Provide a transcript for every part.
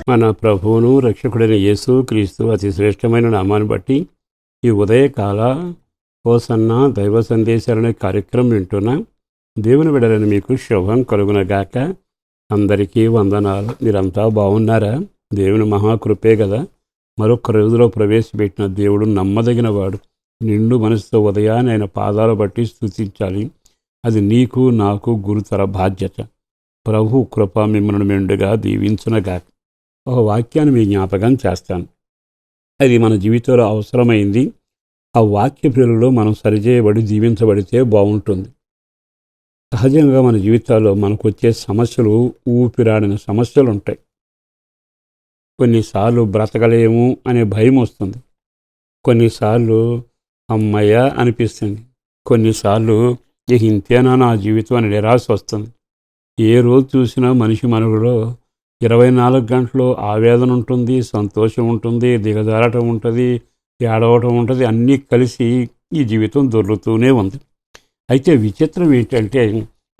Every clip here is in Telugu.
మన ప్రభువును రక్షకుడైన యేసు క్రీస్తు అతి శ్రేష్టమైన నామాన్ని బట్టి ఈ ఉదయకాల హోసన్న దైవ సందేశాలనే కార్యక్రమం వింటున్న దేవుని బిడ్డలని మీకు శుభం కలుగునగాక. అందరికీ వందనాలు. మీరంతా బాగున్నారా? దేవుని మహాకృపే కదా మరొక రోజులో ప్రవేశపెట్టిన దేవుడు నమ్మదగిన వాడు. నిండు మనసుతో ఉదయాన్ని ఆయన పాదాలు బట్టి స్తుతించాలి. అది నీకు నాకు గురుతర బాధ్యత. ప్రభు కృప మిమ్మల్ని మెండుగా దీవించునగాక. ఒక వాక్యాన్ని మీ జ్ఞాపకం చేస్తాను. అది మన జీవితంలో అవసరమైంది. ఆ వాక్య ప్రియులలో మనం సరిచేయబడి జీవించబడితే బాగుంటుంది. సహజంగా మన జీవితాల్లో మనకు వచ్చే సమస్యలు ఊపిరాడిన సమస్యలు ఉంటాయి. కొన్నిసార్లు బ్రతకలేము అనే భయం వస్తుంది. కొన్నిసార్లు అమ్మయ్య అనిపిస్తుంది. కొన్నిసార్లు ఇంతేనా నా జీవితం అని నిరాశ వస్తుంది. ఏ రోజు చూసినా మనిషి మనుగడలో 24 గంటలు ఆవేదన ఉంటుంది, సంతోషం ఉంటుంది, దిగజారటం ఉంటుంది, ఏడవటం ఉంటుంది. అన్నీ కలిసి ఈ జీవితం దొర్లుతూనే ఉంది. అయితే విచిత్రం ఏంటంటే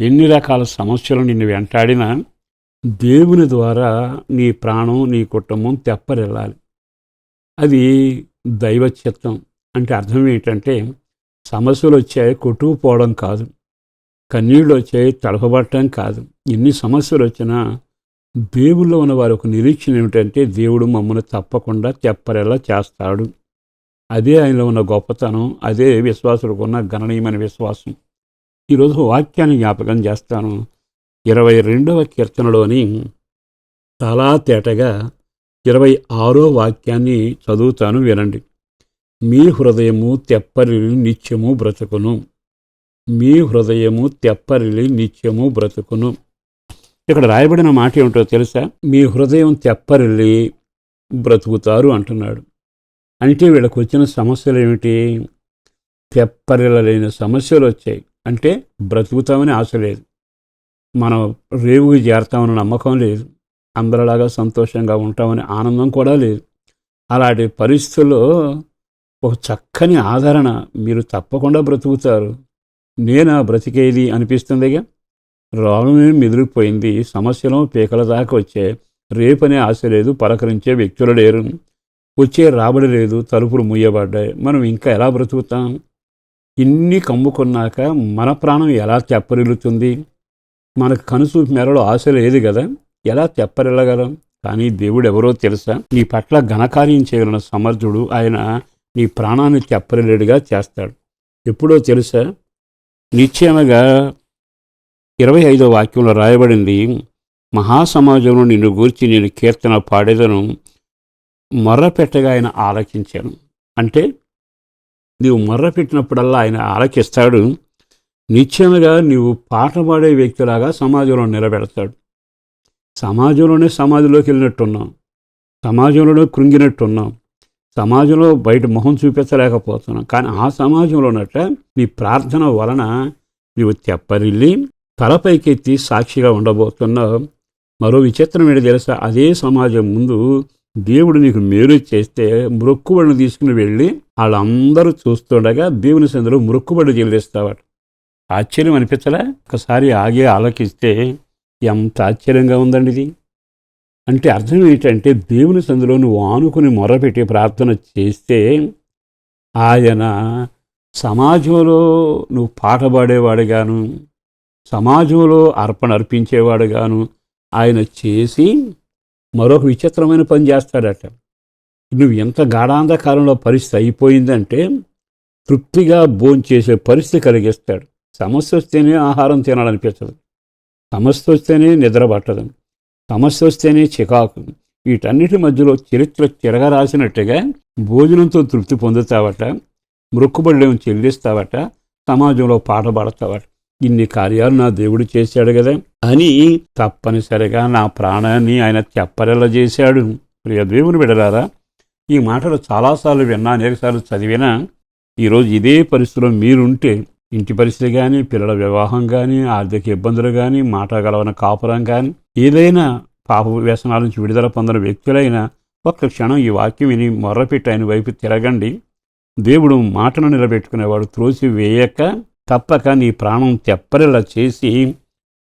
ఎన్ని రకాల సమస్యలు నిన్ను వెంటాడినా దేవుని ద్వారా నీ ప్రాణం నీ కుటుంబం తెప్పరిల్లాలి. అది దైవ చిత్తం. అంటే అర్థం ఏంటంటే సమస్యలు వచ్చాయి కొట్టుకుపోవడం కాదు, కన్నీళ్ళు వచ్చాయి తడపబట్టడం కాదు. ఎన్ని సమస్యలు వచ్చినా దేవుల్లో ఉన్న వారి ఒక నిరీక్షణ ఏమిటంటే దేవుడు మమ్మల్ని తప్పకుండా తెప్పరేలా చేస్తాడు. అదే ఆయనలో ఉన్న గొప్పతనం. అదే విశ్వాసులకు ఉన్న గణనీయమైన విశ్వాసం. ఈరోజు వాక్యాన్ని జ్ఞాపకం చేస్తాను. 22వ కీర్తనలోని చాలా తేటగా 26వ వాక్యాన్ని చదువుతాను, వినండి. మీ హృదయము తెప్పరిల్లి నిత్యము బ్రతుకును. మీ హృదయము తెప్పరిల్లి నిత్యము బ్రతుకును. ఇక్కడ రాయబడిన మాట ఏమిటో తెలుసా? మీ హృదయం తెప్పరిల్లి బ్రతుకుతారు అంటున్నాడు. అంటే వీళ్ళకి వచ్చిన సమస్యలు ఏమిటి? తెప్పరిల్లలేని సమస్యలు వచ్చాయి. అంటే బ్రతుకుతామని ఆశ లేదు, మనం రేవుకి చేరతామని నమ్మకం లేదు, అందరిలాగా సంతోషంగా ఉంటామని ఆనందం కూడా లేదు. అలాంటి పరిస్థితుల్లో ఒక చక్కని ఆదరణ, మీరు తప్పకుండా బ్రతుకుతారు, నేనా బ్రతికేది అనిపిస్తుందిగా. రోగమే మెదిలిపోయింది, సమస్యలు పీకల దాకా వచ్చే, రేపనే ఆశ లేదు, పలకరించే వ్యక్తులు లేరు, వచ్చే రాబడి లేదు, తలుపులు మూయబడ్డాయి. మనం ఇంకా ఎలా బ్రతుకుతాం? ఇన్ని కమ్ముకున్నాక మన ప్రాణం ఎలా తెప్పరిల్లుతుంది? మనకు కనుసూపు మేరలో ఆశ లేదు కదా, ఎలా తెప్పరిల్లగలం? కానీ దేవుడు ఎవరో తెలుసా? నీ పట్ల ఘనకార్యం చేయగలిగిన సమర్థుడు. ఆయన నీ ప్రాణాన్ని తెప్పరిల్లేడుగా చేస్తాడు. ఎప్పుడో తెలుసా? నిశ్చయముగా 25వ వాక్యంలో రాయబడింది, మహాసమాజంలో నిన్ను గూర్చి నేను కీర్తన పాడేదను, మొర్రపెట్టగా ఆయన ఆలకించాను. అంటే నీవు మొర్రపెట్టినప్పుడల్లా ఆయన ఆలకిస్తాడు. నిశ్చయముగా నీవు పాట పాడే వ్యక్తిలాగా సమాజంలో నిలబెడతాడు. సమాజంలోనే సమాధిలోకి వెళ్ళినట్టున్నాం, సమాజంలోనే కృంగినట్టున్నాం, సమాజంలో బయట మొహం చూపించలేకపోతున్నాం. కానీ ఆ సమాజంలోనట నీ ప్రార్థన వలన నీవు తెప్పరిల్లి తలపైకెత్తి సాక్షిగా ఉండబోతున్నావు. మరో విచిత్రం ఏంటి తెలుసా? అదే సమాజం ముందు దేవుడు నీకు మేలు చేస్తే మొక్కుబడిని తీసుకుని వెళ్ళి వాళ్ళందరూ చూస్తుండగా దేవుని సందులో మొక్కుబడి చెల్లిస్తావాడు. ఆశ్చర్యం అనిపించలే? ఒకసారి ఆగి ఆలోచిస్తే ఎంత ఆశ్చర్యంగా ఉందండి ఇది. అంటే అర్థం ఏంటంటే దేవుని సందులో నువ్వు ఆనుకుని మొరపెట్టి ప్రార్థన చేస్తే ఆయన సమాజంలో నువ్వు పాట పాడేవాడుగాను, సమాజంలో అర్పణ అర్పించేవాడుగాను ఆయన చేసి మరొక విచిత్రమైన పని చేస్తాడట. నువ్వు ఎంత గాఢాంధకారంలో పరిస్థితి అయిపోయిందంటే తృప్తిగా భోంచేసే పరిస్థితి కలిగిస్తాడు. సమస్య వస్తేనే ఆహారం తినాలనిపించదు, సమస్య వస్తేనే నిద్ర పట్టదు, సమస్య వస్తేనే చికాకు. వీటన్నిటి మధ్యలో చరిత్ర తిరగరాసినట్టుగా భోజనంతో తృప్తి పొందుతావట, మొక్కుబడులేమో చెల్లిస్తావట, సమాజంలో పాట పాడతావట. ఇన్ని కార్యాలు నా దేవుడు చేశాడు కదా అని తప్పనిసరిగా నా ప్రాణాన్ని ఆయన తెప్పరిల్ల చేశాడు. ప్రియ దేవుని బిడ్డలారా, ఈ మాటలు చాలాసార్లు విన్నా, అనేకసార్లు చదివినా, ఈరోజు ఇదే పరిస్థితిలో మీరుంటే, ఇంటి పరిస్థితి కానీ, పిల్లల వివాహం కానీ, ఆర్థిక ఇబ్బందులు కానీ, మాట గలవన కాపురం కానీ, ఏదైనా పాప వ్యసనాల నుంచి విడుదల పొందిన వ్యక్తులైనా ఒక్క క్షణం ఈ వాక్యం విని మొర్రపెట్టి ఆయన వైపు తిరగండి. దేవుడు మాటను నిలబెట్టుకునేవాడు. త్రోసి వేయక తప్పక నీ ప్రాణం తెప్పరిలా చేసి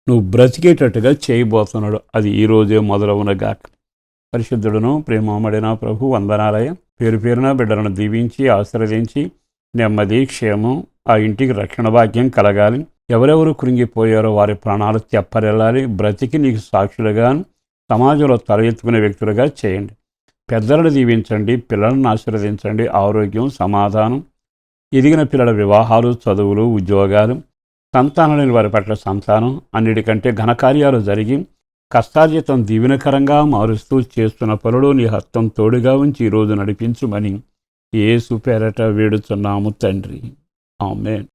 నువ్వు బ్రతికేటట్టుగా చేయబోతున్నాడు. అది ఈరోజే మొదలవునగాక. పరిశుద్ధుడును ప్రేమమడిన ప్రభు వందనాలయ. పేరు పేరున బిడ్డలను దీవించి ఆశీర్వదించి నెమ్మది క్షేమం ఆ ఇంటికి రక్షణ భాగ్యం కలగాలి. ఎవరెవరు కృంగిపోయారో వారి ప్రాణాలు తెప్పరెళ్ళాలి. బ్రతికి నీకు సాక్షులుగాను సమాజంలో తల ఎత్తుకునే వ్యక్తులుగా చేయండి. పెద్దలను దీవించండి, పిల్లలను ఆశీర్వదించండి. ఆరోగ్యం, సమాధానం, ఎదిగిన పిల్లల వివాహాలు, చదువులు, ఉద్యోగాలు, సంతానం లేని వారి పట్ల సంతానం, అన్నిటికంటే ఘనకార్యాలు జరిగి కష్టార్జితం దీవెనకరంగా మారుస్తూ చేస్తున్న పనులు నీ హస్తం తోడుగా ఉంచి ఈరోజు నడిపించుమని యేసు పేరట వేడుచున్నాము తండ్రి. ఆమేన్.